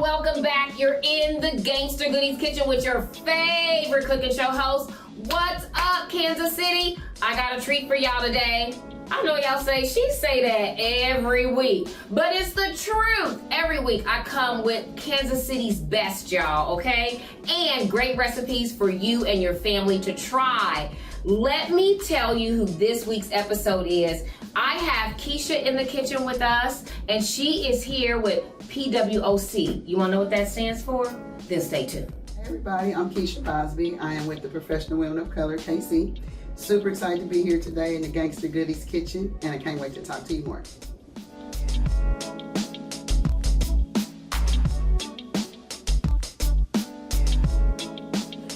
welcome back. You're in the Gangster Goodies kitchen with your favorite cooking show host. What's up, Kansas City? I got a treat for y'all today. I know y'all say that every week, but it's the truth. Every week I come with Kansas City's best, y'all, okay? And great recipes for you and your family to try. Let me tell you who this week's episode is. I have Keisha in the kitchen with us, and she is here with PWOC. You want to know what that stands for? Then stay tuned. Hey everybody, I'm Keisha Bausby. I am with the Professional Women of Color, KC. Super excited to be here today in the Gangster Goodies kitchen, and I can't wait to talk to you more.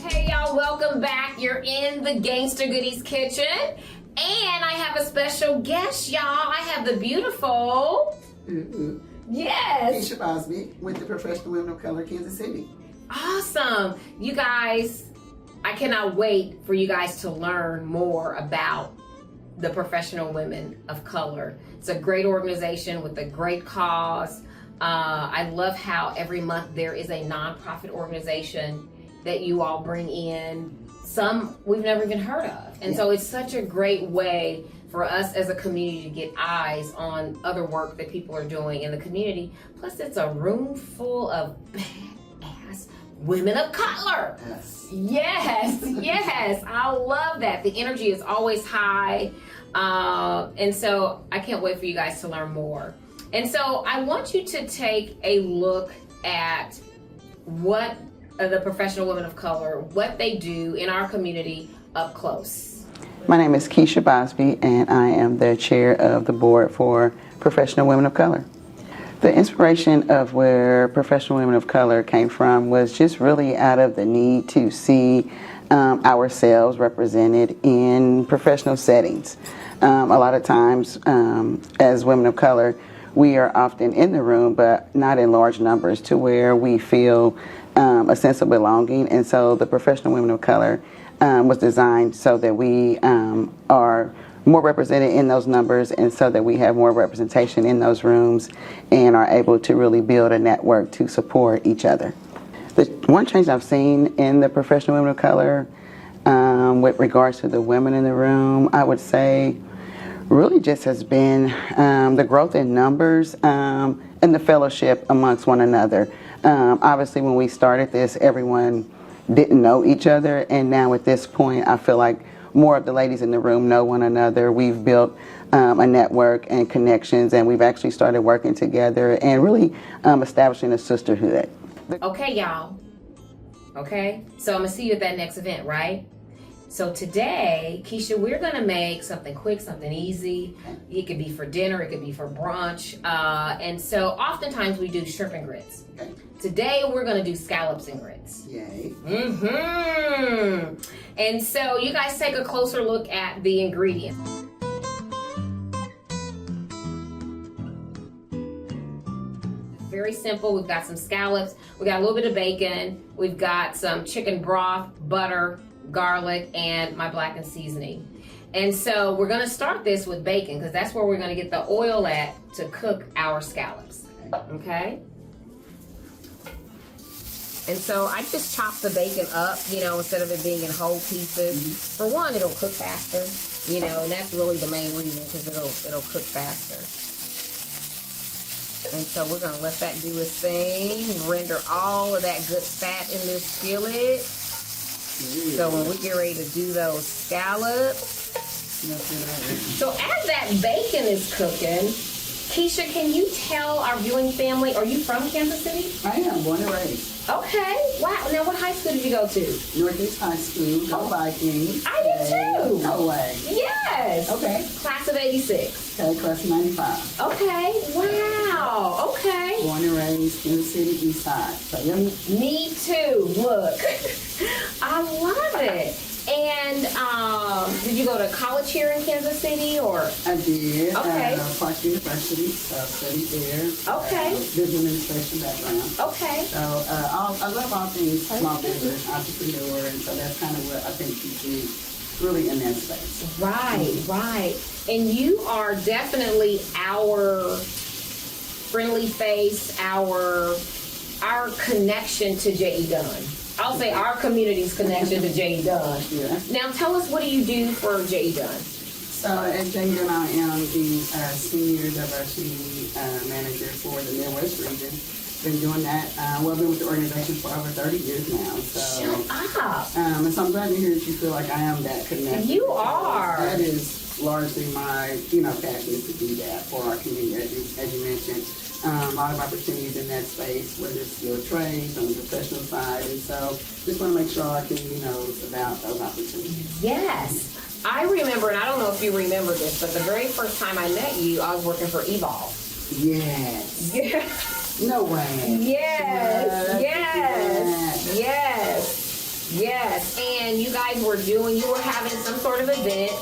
Hey y'all, welcome back. You're in the Gangster Goodies kitchen. And I have a special guest, y'all. I have the beautiful... Yes. Keisha Bausby with the Professional Women of Color, Kansas City. Awesome. You guys, I cannot wait for you guys to learn more about the Professional Women of Color. It's a great organization with a great cause. I love how every month there is a nonprofit organization that you all bring in. Some we've never even heard of. And so it's such a great way for us as a community to get eyes on other work that people are doing in the community. Plus it's a room full of badass women of color. Yes. I love that. The energy is always high. And so I can't wait for you guys to learn more. And so I want you to take a look at what the Professional Women of Color, what they do in our community up close. My name is Keisha Bausby, and I am the chair of the board for Professional Women of Color. The inspiration of where Professional Women of Color came from was just really out of the need to see ourselves represented in professional settings. A lot of times, as women of color, we are often in the room, but not in large numbers to where we feel a sense of belonging. And so the Professional Women of Color was designed so that we are more represented in those numbers, and so that we have more representation in those rooms and are able to really build a network to support each other. The one change I've seen in the Professional Women of Color with regards to the women in the room, I would say really just has been the growth in numbers and the fellowship amongst one another. Obviously when we started this, everyone didn't know each other, and now at this point I feel like more of the ladies in the room know one another. We've built a network and connections, and we've actually started working together and really establishing a sisterhood. Okay, y'all. Okay, so I'm gonna see you at that next event, right? So today, Keisha, we're gonna make something quick, something easy. It could be for dinner, it could be for brunch. And so oftentimes we do shrimp and grits. Okay. Today we're gonna do scallops and grits. Yay. And so you guys take a closer look at the ingredients. Very simple. We've got some scallops, we got a little bit of bacon, we've got some chicken broth, butter, garlic, and my blackened seasoning. And so we're gonna start this with bacon because that's where we're gonna get the oil at to cook our scallops, okay? And so I just chop the bacon up, instead of it being in whole pieces. For one, it'll cook faster, and that's really the main reason, because it'll cook faster. And so we're gonna let that do its thing, render all of that good fat in this skillet. So when we get ready to do those scallops. So as that bacon is cooking, Keisha, can you tell our viewing family, are you from Kansas City? I am, born and raised. Okay, wow. Now what high school did you go to? Northeast High School, go Vikings. I did too. No way. Yes. Okay. Class of 86. Okay, class of 95. Okay, wow, okay. Born and raised, Kansas City, East Side. So, yeah. Me too, look. I love it. And did you go to college here in Kansas City, or? I did. Okay. Park University, so I studied there. Okay. Business administration background. Okay. So I love all things small business, entrepreneur, and so that's kind of what I think you do really in that space. Right. And you are definitely our friendly face, our our connection to J.E. Dunn. I'll say our community's connection to J.E. Dunn. Yeah. Now tell us, what do you do for J.E. Dunn? So at J.E. Dunn, I am the senior diversity manager for the Midwest region. Been doing that. Well, I've been with the organization for over 30 years now. So, Shut up. And so I'm glad to hear that you feel like I am that connected. You are. That is largely my, passion is to do that for our community, as you mentioned. A lot of opportunities in that space, whether it's skilled trades on the professional side, and so just want to make sure our community knows about those opportunities. Yes. I remember, and I don't know if you remember this, but the very first time I met you, I was working for Evolve. Yes. Yeah. No way. Yes. Yes. And you guys you were having some sort of event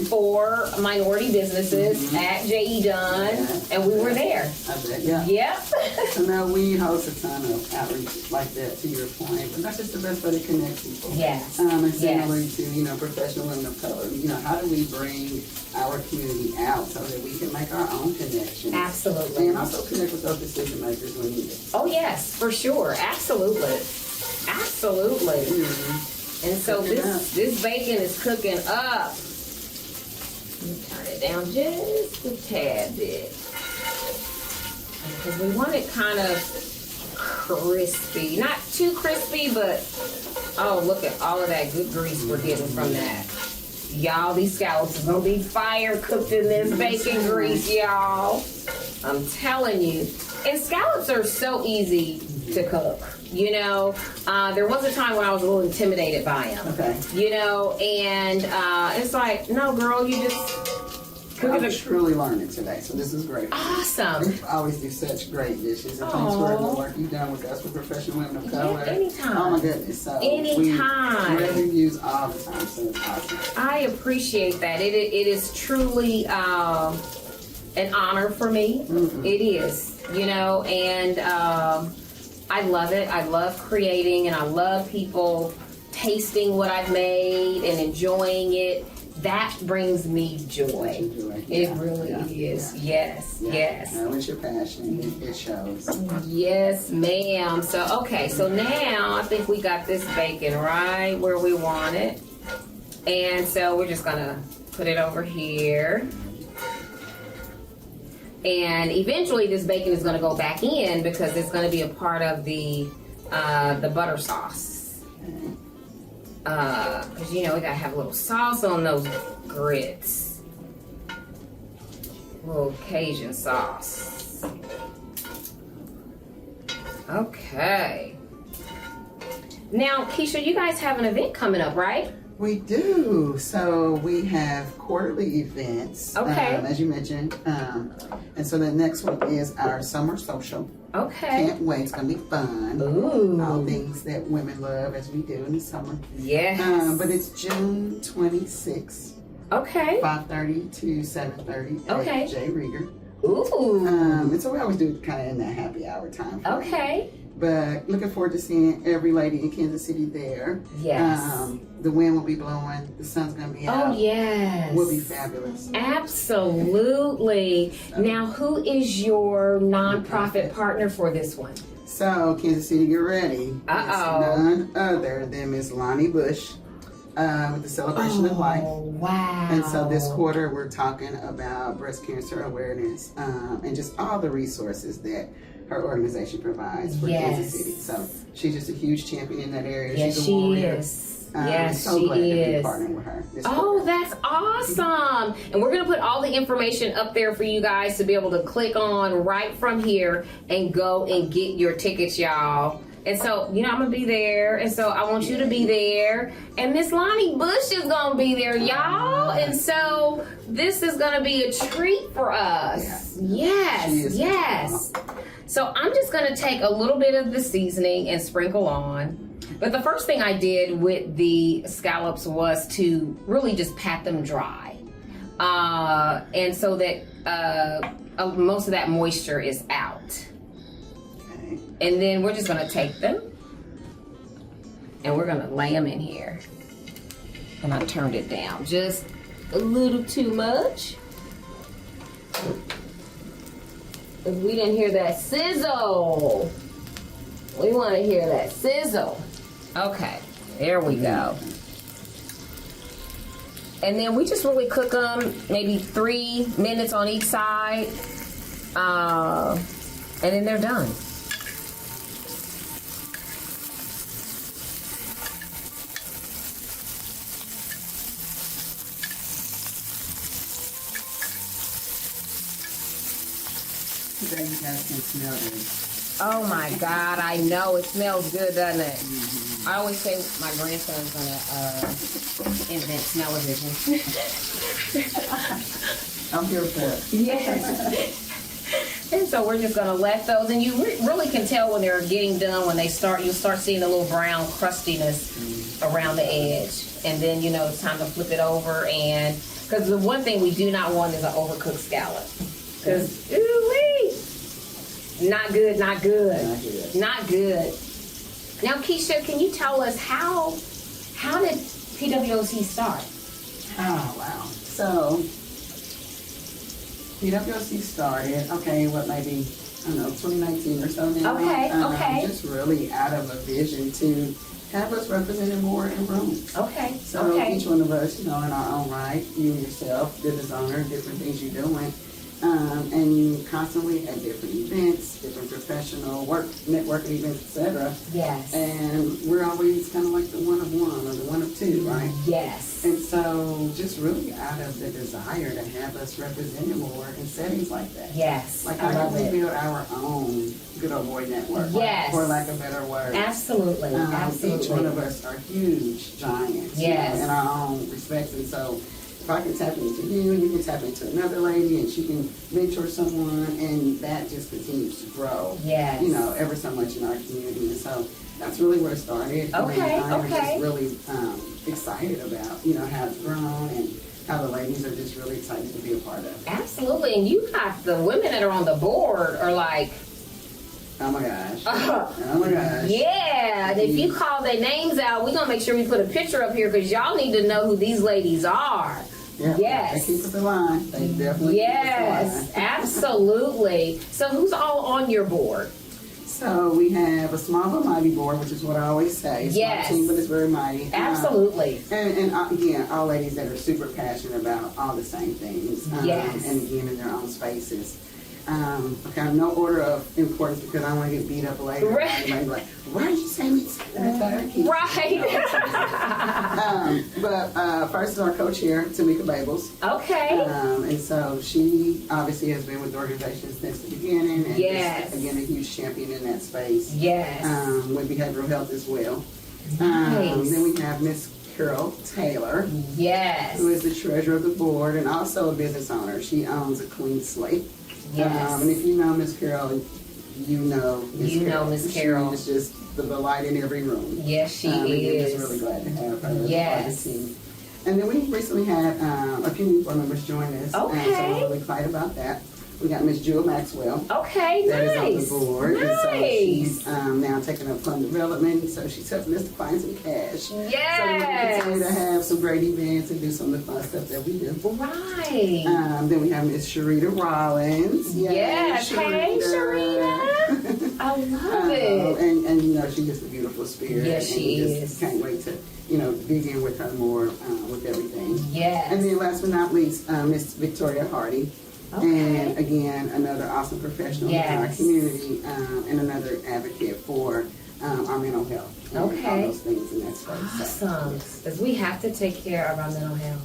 for minority businesses at J.E. Dunn, and we were there. I bet, yeah. Yep. So now we host a ton of outreach like that, to your point, but that's just the best way to connect people. Yes. And similarly to, professional women of color, how do we bring our community out so that we can make our own connections? Absolutely. And also connect with those decision makers when needed. Oh, yes, for sure. Absolutely. And so this bacon is cooking up. Let me turn it down just a tad bit, because we want it kind of crispy. Not too crispy, but oh, look at all of that good grease we're getting from that. Y'all, these scallops is gonna be fire cooked in this bacon grease, y'all. I'm telling you. And scallops are so easy to cook. There was a time when I was a little intimidated by them. Okay. And it's like, no, girl, you just cook it. I'm truly learning today, so this is great. Awesome. You always do such great dishes, and thanks for the work you've done with us with professional women of color. Yeah, anytime. Oh my goodness. So anytime. We reviews all the time, so it's awesome. I appreciate that. It is truly an honor for me. It is, and I love it. I love creating, and I love people tasting what I've made and enjoying it. That brings me joy. It really is. Yeah. Yes. No, it's your passion. It shows. Yes, ma'am. So now I think we got this bacon right where we want it. And so we're just gonna put it over here. And eventually this bacon is going to go back in because it's going to be a part of the butter sauce. Because, we got to have a little sauce on those grits. A little Cajun sauce. Okay. Now, Keisha, you guys have an event coming up, right? We do. So we have quarterly events, Okay. As you mentioned. And so the next one is our summer social. Okay. Can't wait. It's going to be fun. Ooh. All things that women love as we do in the summer. Yes. But it's June 26th, Okay. 5:30 to 7:30 Okay. at J. Rieger. Ooh. And so we always do it kind of in that happy hour time frame. Okay. But looking forward to seeing every lady in Kansas City there. Yes. The wind will be blowing. The sun's going to be out. Oh, yes. Will be fabulous. Absolutely. Now, who is your nonprofit partner for this one? So, Kansas City, get ready. Uh-oh. It's none other than Miss Lonnie Bush with the Celebration of Life. Wow. And so this quarter, we're talking about breast cancer awareness and just all the resources that her organization provides for Kansas City. So she's just a huge champion in that area. Yes, she's a warrior. She is. Yes, so she glad to be is. partnering with her. Oh, that's awesome. And we're going to put all the information up there for you guys to be able to click on right from here and go and get your tickets, y'all. And so, I'm going to be there. And so I want you to be there. And Miss Lonnie Bush is going to be there, y'all. And so this is going to be a treat for us. Yes. So I'm just going to take a little bit of the seasoning and sprinkle on. But the first thing I did with the scallops was to really just pat them dry. And so that most of that moisture is out. Okay. And then we're just gonna take them and we're gonna lay them in here. And I turned it down just a little too much. If we didn't hear that sizzle. We want to hear that sizzle. Okay, there we go. And then we just really cook them maybe 3 minutes on each side. And then they're done. You guys can smell it. Oh my God, I know. It smells good, doesn't it? Mm-hmm. I always say my grandson's gonna invent smell-o-vision. I'm here for it. Yes. And so we're just gonna let those, and you really can tell when they're getting done, when they start, you'll start seeing a little brown crustiness around the edge. And then, you know, it's time to flip it over, and, because the one thing we do not want is an overcooked scallop. Because, ooh-wee! Not good, not good. Not good. Not good. Now, Keisha, can you tell us how did PWOC start? Oh, wow. So, PWOC started, okay, what, maybe, I don't know, 2019 or so now. Okay. Just really out of a vision to have us represented more in rooms. Okay. So each one of us, you know, in our own right, you yourself, the designer, different things you're doing. And you constantly at different events, different professional work, networking events, etc. Yes. And we're always kind of like the one of one or the one of two, right? Yes. And so just really out of the desire to have us represented more in settings like that. Yes. Like I love we it. build our own good old boy network. Yes. For lack of better word. Absolutely. Absolutely. Each one of us are huge giants. Yes. You know, in our own respects. And so if I can tap into you, and you can tap into another lady, and she can mentor someone, and that just continues to grow. Yes. You know, ever so much in our community. And so that's really where it started. Okay, And I'm okay. just really excited about, you know, how it's grown and how the ladies are just really excited to be a part of it. Absolutely. And you got the women that are on the board are like, Oh my gosh. Oh my gosh. yeah. And if you call their names out, we're going to make sure we put a picture up here because y'all need to know who these ladies are. Yeah, Yes. They keep us in line. They definitely Yes, keep us in line. absolutely. So who's all on your board? So we have a small but mighty board, which is what I always say. It's Yes. not a team, but it's very mighty. Absolutely. And again, all ladies that are super passionate about all the same things. Yes. And again, in their own spaces. Okay, no order of importance because I don't want to get beat up later. Right. Everybody's like, why did you say me? Right. But first is our co-chair, Tamika Babels. Okay. And so she obviously has been with the organization since the beginning. And Yes. is, again, a huge champion in that space. Yes. With behavioral health as well. Nice. Then we have Miss Carol Taylor, Yes. who is the treasurer of the board and also a business owner. She owns a clean slate. Yes. And if you know Miss Carol, you know Miss Carol. You know Miss Carol. She is just the light in every room. Yes, she We're is. just really glad to have her as Yes. part of the team. And then we recently had a few new board members join us. So Okay. we're really excited about that. We got Miss Jewel Maxwell. Okay, That is nice. on the board. Nice. And so she's now taking up fund development. So she's helping us to find some cash. Yes. So we can continue to have some great events and do some of the fun stuff that we do. Right. Then we have Miss Sharita Rollins. Yay, Yes. Hey, Sharita. I love it. And you know, she's just a beautiful spirit. Yes, she and we is. just can't wait to, you know, dig in with her more with everything. Yes. And then last but not least, Miss Victoria Hardy. Okay. And again, another awesome professional in our Yes. community and another advocate for our mental health. And Okay. all those things in that space. So, Awesome. Because we have to take care of our mental health.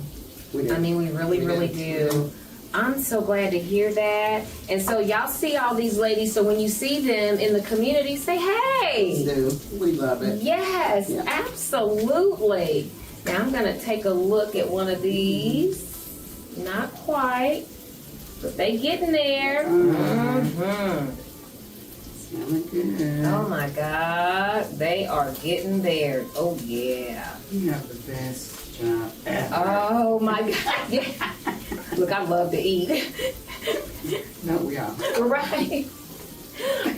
we do. I mean, we really, really do. I'm so glad to hear that. And so y'all see all these ladies. So when you see them in the community, say, We hey. do. We love it. Yes, Yeah. absolutely. Now I'm going to take a look at one of these. Not quite, but they getting there. Mm-hmm. Smelling good. Oh my God, they are getting there. Oh yeah. You have the best job ever. Oh my God. Yeah. Look, I love to eat. No, we are. Right.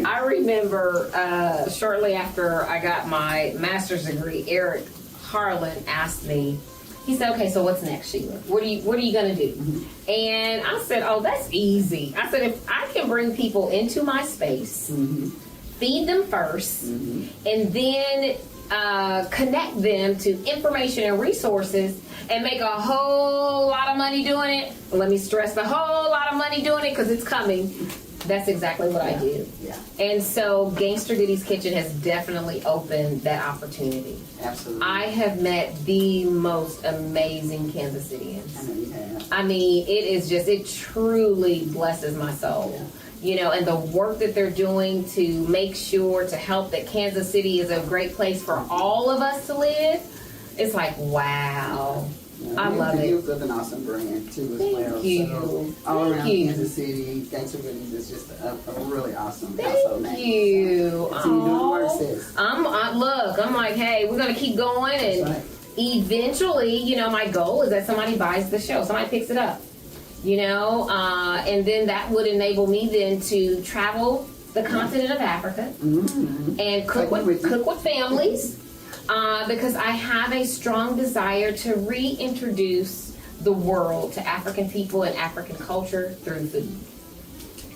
I remember shortly after I got my master's degree, Eric Harlan asked me, he said, okay, so what's next, Sheila? What are you gonna do? Mm-hmm. And I said, oh, that's easy. I said, if I can bring people into my space, Mm-hmm. feed them first, and then connect them to information and resources, and make a whole lot of money doing it. Let me stress, a whole lot of money doing it, because it's coming. That's exactly what I do. Yeah. And so Gangster Goodies Kitchen has definitely opened that opportunity. Absolutely. I have met the most amazing Kansas Cityans. I know you have. I mean, it truly blesses my soul. Yeah. You know, and the work that they're doing to make sure to help that Kansas City is a great place for all of us to live. It's like, wow. Yeah, I love it. You've built an awesome brand too as well. Thank you. So all around Thank you. Kansas City, Gangster Goodies is just a really awesome household name. Thank you. So you're doing work, sis. I'm like, hey, we're gonna keep going, and That's right. eventually, you know, my goal is that somebody buys the show, somebody picks it up, you know, and then that would enable me then to travel the continent of Africa and cook with families. Because I have a strong desire to reintroduce the world to African people and African culture through food.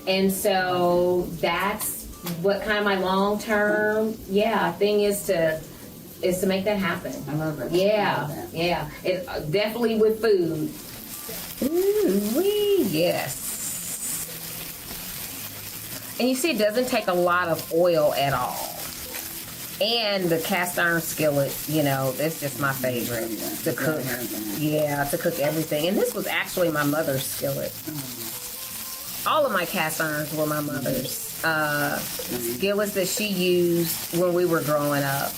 And so that's what kind of my long-term, thing is to make that happen. I love that. Yeah, I love that. yeah. It, definitely with food. Ooh-wee, yes. And you see, it doesn't take a lot of oil at all. And the cast iron skillet, you know, that's just my favorite to cook. Yeah, to cook everything. And this was actually my mother's skillet. All of my cast irons were my mother's skillets that she used when we were growing up.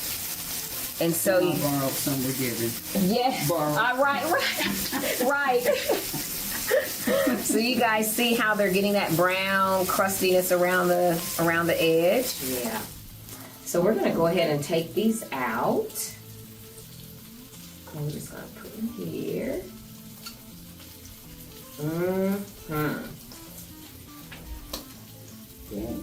And so you borrowed some were given. yes, right. So you guys see how they're getting that brown crustiness around the edge. Yeah. So we're going to go ahead and take these out. I'm just going to put them here. Yeah.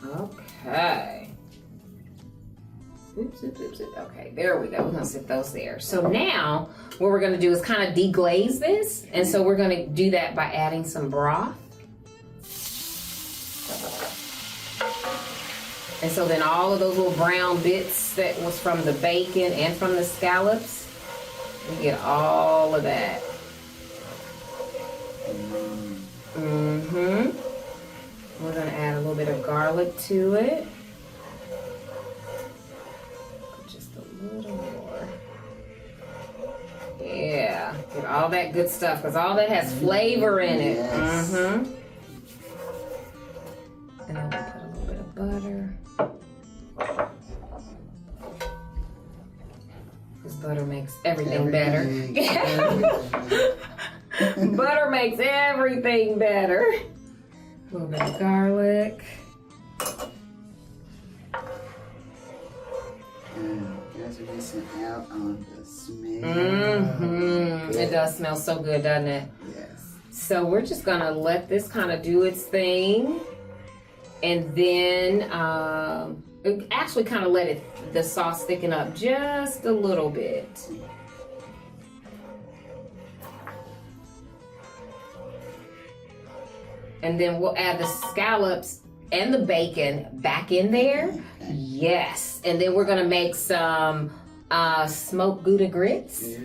Okay. Oops. Okay, there we go. We're gonna sit those there. So now what we're gonna do is kind of deglaze this. And so we're gonna do that by adding some broth. And so then all of those little brown bits that was from the bacon and from the scallops, we get all of that. We're gonna add a little bit of garlic to it. Just a little more. Yeah, get all that good stuff, because all that has flavor in it. Yes. And then we'll put a little bit of butter. Because butter makes everything better. Butter makes everything better. A little bit of garlic. Guys are missing out on the smell. It does smell so good, doesn't it? Yes. So we're just gonna let this kind of do its thing, and then actually kind of let the sauce thicken up just a little bit. And then we'll add the scallops and the bacon back in there. Okay. Yes. And then we're gonna make some smoked Gouda grits. Yes.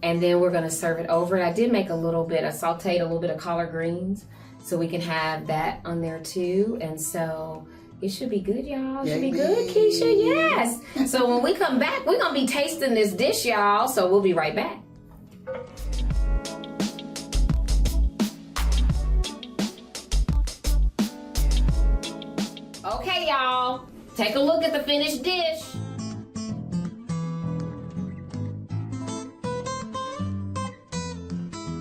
And then we're gonna serve it over. And I did make I sauteed a little bit of collard greens, so we can have that on there too. And so it should be good, y'all. It should be good, Keisha. Yes. So when we come back, we're gonna be tasting this dish, y'all. So we'll be right back. Okay, y'all, take a look at the finished dish.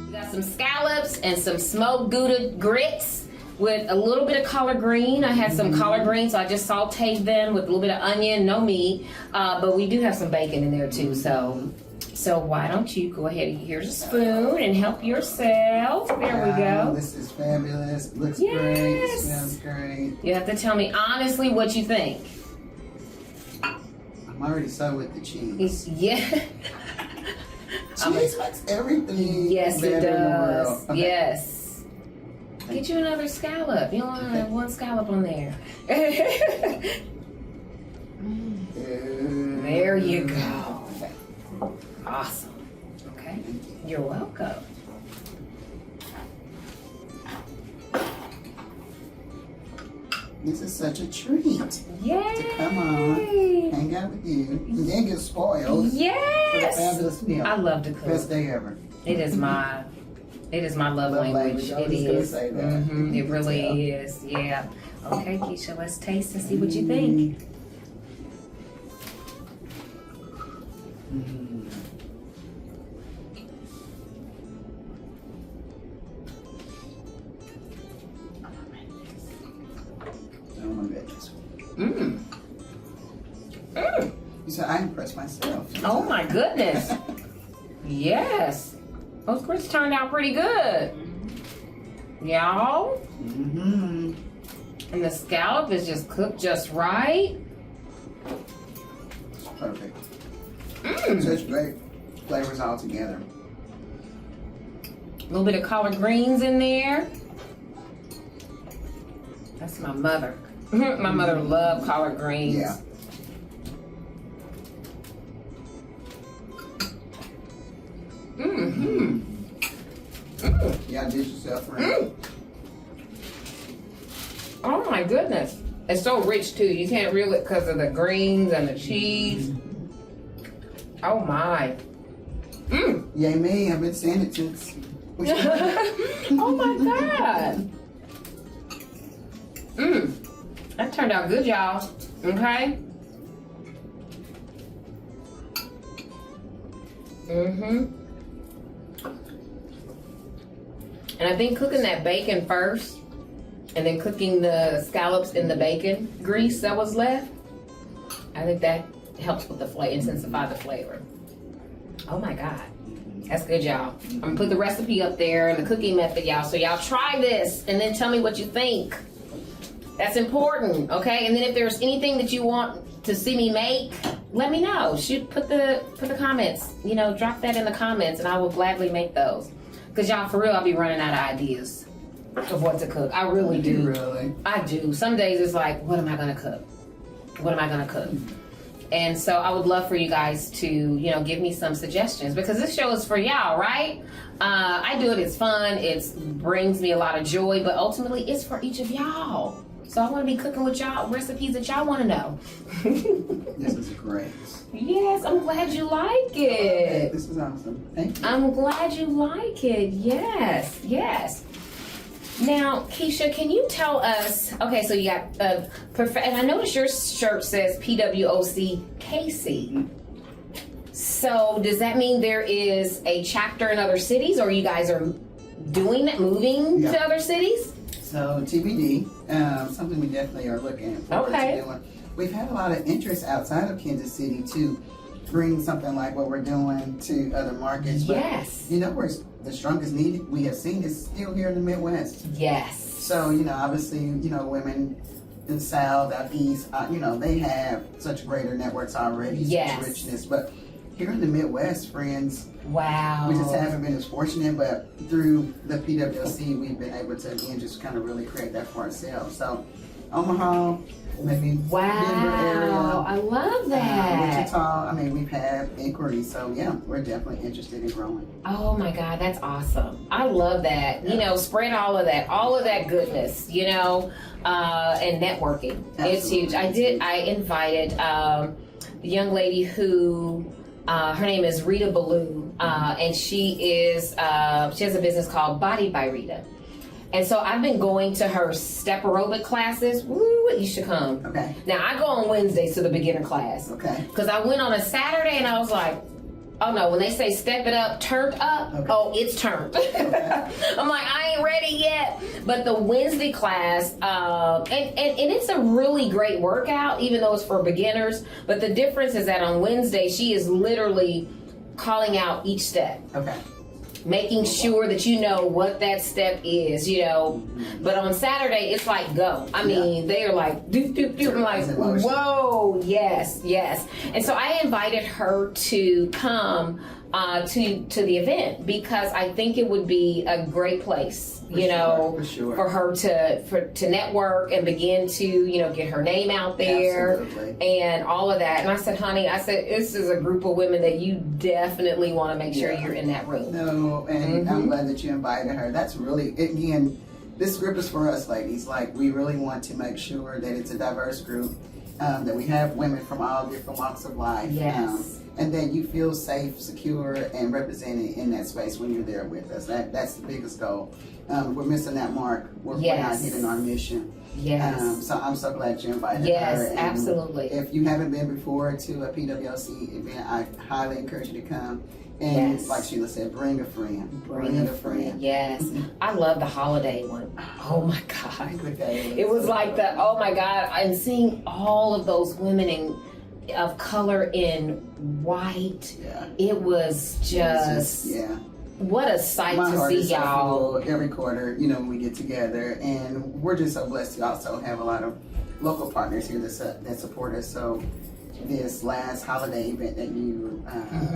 We got some scallops and some smoked Gouda grits with a little bit of collard green. I had some collard greens, so I just sauteed them with a little bit of onion, no meat, but we do have some bacon in there too, so why don't you go ahead and here's a spoon and help yourself. There we go. This is fabulous. It looks great. It smells great. You have to tell me honestly what you think. I'm already so with the cheese. Yeah. Cheese makes everything Yes, better it in the does. world. Okay. Yes. Get you another scallop. You don't want to have one scallop on there. There you go. Awesome. Okay. You're welcome. This is such a treat Yay! to come on, hang out with you, and then get spoiled for the Yes! fabulous meal. I love to cook. Best day ever. It is my love language. I was It just gonna is. say that. Mhm, it really is. Yeah. Okay, Keisha, let's taste and see what you think. Oh my goodness. Mm. Mm. You said I impressed myself. Oh my goodness. Yes. Those grits turned out pretty good. Y'all. Mm-hmm. And the scallop is just cooked just right. Perfect. Mm. Such great flavors all together. A little bit of collard greens in there. That's my mother. My mother loved collard greens. Yeah. Mm-hmm. Yeah, did yourself right. Mm. Oh my goodness. It's so rich too. You can't reel it because of the greens and the cheese. Oh my. Mm. Yay me, I've been saying it since. Oh my God. Mm. That turned out good, y'all. Okay? Mm-hmm. And I think cooking that bacon first and then cooking the scallops in the bacon grease that was left, I think that helps with the flavor, intensify the flavor. Oh my God. That's good, y'all. I'm gonna put the recipe up there, the cooking method, y'all. So y'all try this and then tell me what you think. That's important, okay? And then if there's anything that you want to see me make, let me know. Put the comments, drop that in the comments and I will gladly make those. Cause y'all, for real, I'll be running out of ideas of what to cook. I really do. Really? I do. Some days it's like, what am I gonna cook? What am I gonna cook? And so I would love for you guys to, give me some suggestions because this show is for y'all, right? I do it, it's fun, it brings me a lot of joy, but ultimately it's for each of y'all. So I want to be cooking with y'all recipes that y'all want to know. This is great. Yes, I'm glad you like it. This is awesome. Thank you. I'm glad you like it. Yes, yes. Now, Keisha, can you tell us, okay, so you got, and I noticed your shirt says PWOC KC. So does that mean there is a chapter in other cities or you guys are doing that, moving to other cities? So TBD, something we definitely are looking forward to doing. We've had a lot of interest outside of Kansas City to bring something like what we're doing to other markets. But, yes. Where the strongest need we have seen is still here in the Midwest. Yes. So, obviously, women in the South, out East, they have such greater networks already, such richness. But here in the Midwest, friends, wow, we just haven't been as fortunate, but through the PWOC, we've been able to, again, just kind of really create that for ourselves. So, Omaha, maybe Denver area. I love that. Wichita, we've had inquiries, so yeah, we're definitely interested in growing. Oh my God, that's awesome. I love that. Yeah. Spread all of that goodness, and networking. Absolutely. It's huge. I invited a young lady who, her name is Rita Ballou, and she has a business called Body by Rita. And so I've been going to her step aerobic classes. Woo, you should come. Okay. Now I go on Wednesdays to the beginner class. Okay. Because I went on a Saturday and I was like, oh no, when they say step it up, turned up, oh, it's turned. Okay. I'm like, I ain't ready yet. But the Wednesday class, and it's a really great workout, even though it's for beginners. But the difference is that on Wednesday, she is literally calling out each step. Okay. Making sure that you know what that step is, But on Saturday, it's like go. I mean, they are like, doop, doop, doop. I'm like, whoa, yes. And so I invited her to come to the event because I think it would be a great place, for her to network and begin to, get her name out there. Absolutely. And all of that. And I said, honey, this is a group of women that you definitely want to make sure you're in that room. No, and I'm glad that you invited her. That's really, again, this group is for us ladies. Like, we really want to make sure that it's a diverse group, that we have women from all different walks of life. Yes. And that you feel safe, secure, and represented in that space when you're there with us. That's the biggest goal. We're missing that mark. We're not hitting our mission. Yes. So I'm so glad you invited her. Yes, And absolutely. if you haven't been before to a PWOC event, I highly encourage you to come. And like Sheila said, bring a friend. Bring a friend. Yes. I love the holiday one. Oh my God. Okay. It was like oh my God. I'm seeing all of those women of color in white. Yeah. It was just what a sight My to heart see, is so y'all. full every quarter, when we get together, and we're just so blessed to also have a lot of local partners here that support us. So this last holiday event that you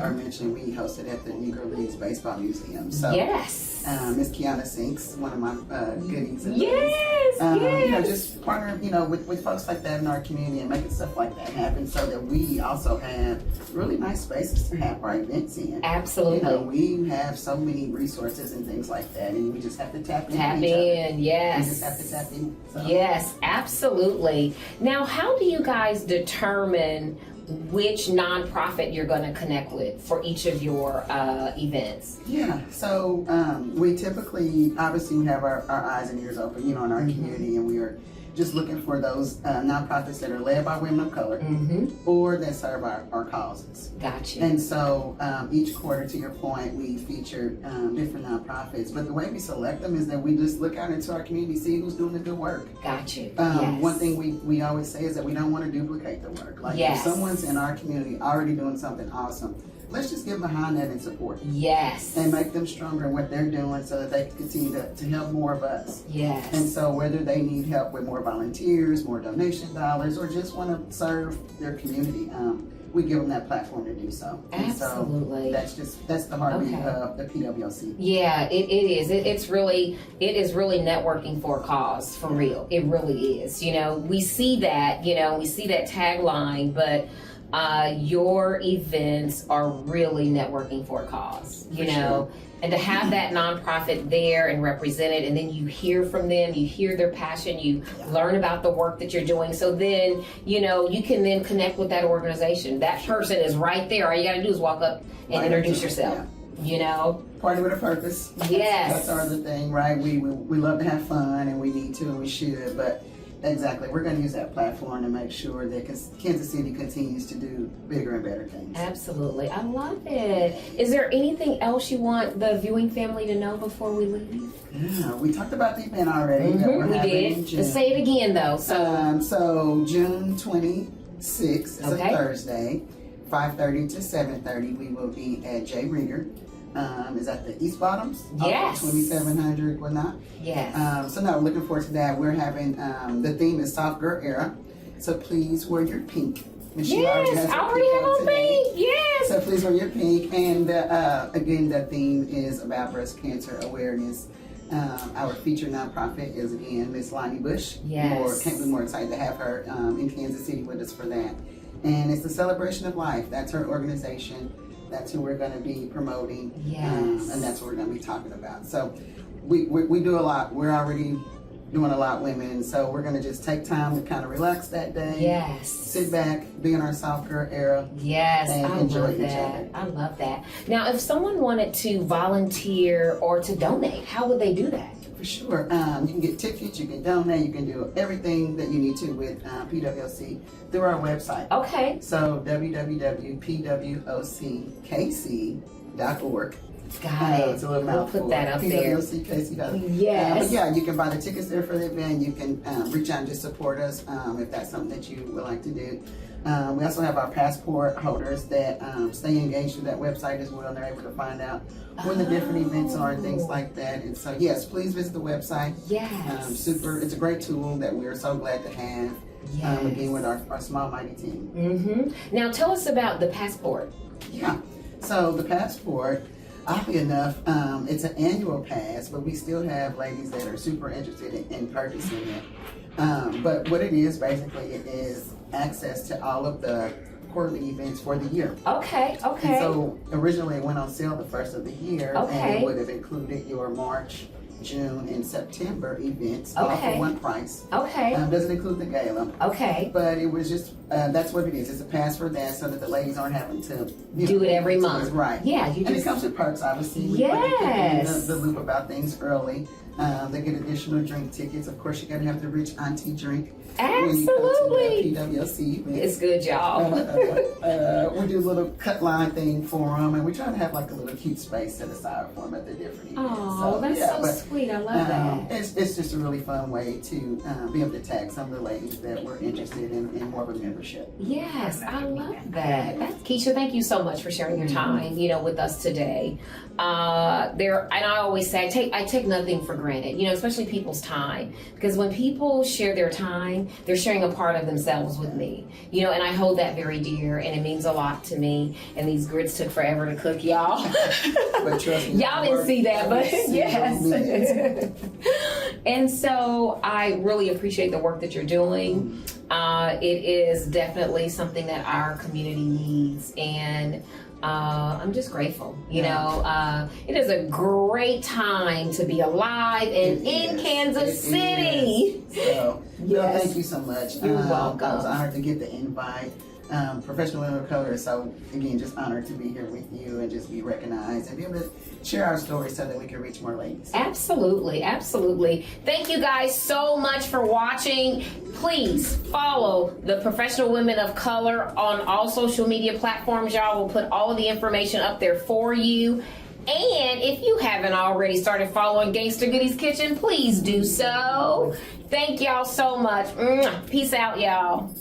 are mentioning, we hosted at the Negro Leagues Baseball Museum. So Miss Kiana Sinks, one of my goodies. And just partner, with folks like that in our community and making stuff like that happen, so that we also have really nice spaces to have our events in. Absolutely. We have so many resources and things like that, and we just have to tap in. Yes. We just have to tap in. So. Yes, absolutely. Now, how do you guys determine which nonprofit you're going to connect with for each of your events? Yeah, so we typically, obviously, we have our eyes and ears open, in our community, and we are just looking for those nonprofits that are led by women of color or that serve our causes. Gotcha. And so each quarter, to your point, we feature different nonprofits. But the way we select them is that we just look out into our community, see who's doing the good work. Gotcha. One thing we always say is that we don't want to duplicate the work. Like if someone's in our community already doing something awesome, let's just get behind that and support them. Yes. And make them stronger in what they're doing so that they can continue to help more of us. Yes. And so whether they need help with more volunteers, more donation dollars, or just want to serve their community, we give them that platform to do so. Absolutely. And so that's the heartbeat of the PWOC. Yeah, it is. It is really networking for a cause, for real. It really is. We see that, we see that tagline, but your events are really networking for a cause, Sure. And to have that nonprofit there and represented, and then you hear from them, you hear their passion, you learn about the work that you're doing. So then, you can then connect with that organization. That person is right there. All you got to do is walk up and introduce yourself. Party with a purpose. Yes. That's our other thing, right? We love to have fun, and we need to, and we should, but exactly, we're going to use that platform to make sure that Kansas City continues to do bigger and better things. Absolutely. I love it. Is there anything else you want the viewing family to know before we leave? Yeah, we talked about the event already. That we're having in June. Let's say it again, though. So June 26th is a Thursday, 5:30 to 7:30. We will be at J. Rieger. Is that the East Bottoms? Yes. 2700 whatnot. Yes. So no, looking forward to that. We're having, the theme is Soft Girl Era. So please wear your pink. Yes, I already have on pink. Yes. So please wear your pink. And again, the theme is about breast cancer awareness. Our featured nonprofit is again Miss Lonnie Bush. Yes. Can't be more excited to have her in Kansas City with us for that. And it's a celebration of life. That's her organization. That's who we're going to be promoting. Yes. And that's what we're going to be talking about. So we do a lot. We're already doing a lot, women. So we're going to just take time to kind of relax that day. Yes. Sit back, be in our soft girl era. Yes, and I enjoy love each that. other. I love that. Now, if someone wanted to volunteer or to donate, how would they do that? For sure. You can get tickets, you can donate, you can do everything that you need to with PWOC through our website. Okay. So www.pwockc.org. Got it. It's a little We'll mouthful. put that up there. PWOCKC.org. Yes. But yeah, you can buy the tickets there for the event. You can reach out and just support us if that's something that you would like to do. We also have our passport holders that stay engaged with that website as well, and they're able to find out when the different events are and things like that. And so, yes, please visit the website. Yes. It's a great tool that we are so glad to have. Yes. Again, with our small, mighty team. Mm-hmm. Now, tell us about the passport. Yeah. So the passport, oddly enough, it's an annual pass, but we still have ladies that are super interested in purchasing it. But what it is, basically, it is access to all of the quarterly events for the year. Okay, okay. And so originally it went on sale the first of the year, and Okay. it would have included your March, June, and September events, all for Okay. one price. Okay. Doesn't include the gala. Okay. But it was just, that's what it is. It's a pass for that so that the ladies aren't having to Do it every month. Right. Yeah, you And just. it comes with perks, obviously. We Yes. put the loop about things early. They get additional drink tickets. Of course, you got to have the rich auntie drink. Absolutely. When you come to the PWOC event. It's good, y'all. We do a little cut line thing for them, and we try to have like a little cute space set aside for them at the different events. Oh, that's yeah, so but, sweet. I love that. It's just a really fun way to be able to tag some of the ladies that were interested in more of a membership. Yes, I love that. Keisha, thank you so much for sharing your time, with us today. And I always say I take nothing for granted, especially people's time, because when people share their time, they're sharing a part of themselves with me, and I hold that very dear, and it means a lot to me. And these grits took forever to cook, y'all. But trust me, Y'all didn't see that, but yes. And so I really appreciate the work that you're doing. It is definitely something that our community needs, and I'm just grateful. It is a great time to be alive and in Kansas City. So, Yes. thank you so much. You're welcome. I was honored to get the invite. Professional Women of Color, so again, just honored to be here with you and just be recognized and be able to share our story so that we can reach more ladies. Absolutely, absolutely. Thank you guys so much for watching. Please follow the Professional Women of Color on all social media platforms. Y'all will put all of the information up there for you. And if you haven't already started following Gangsta Goodies Kitchen, please do so. Thank y'all so much. Peace out, y'all.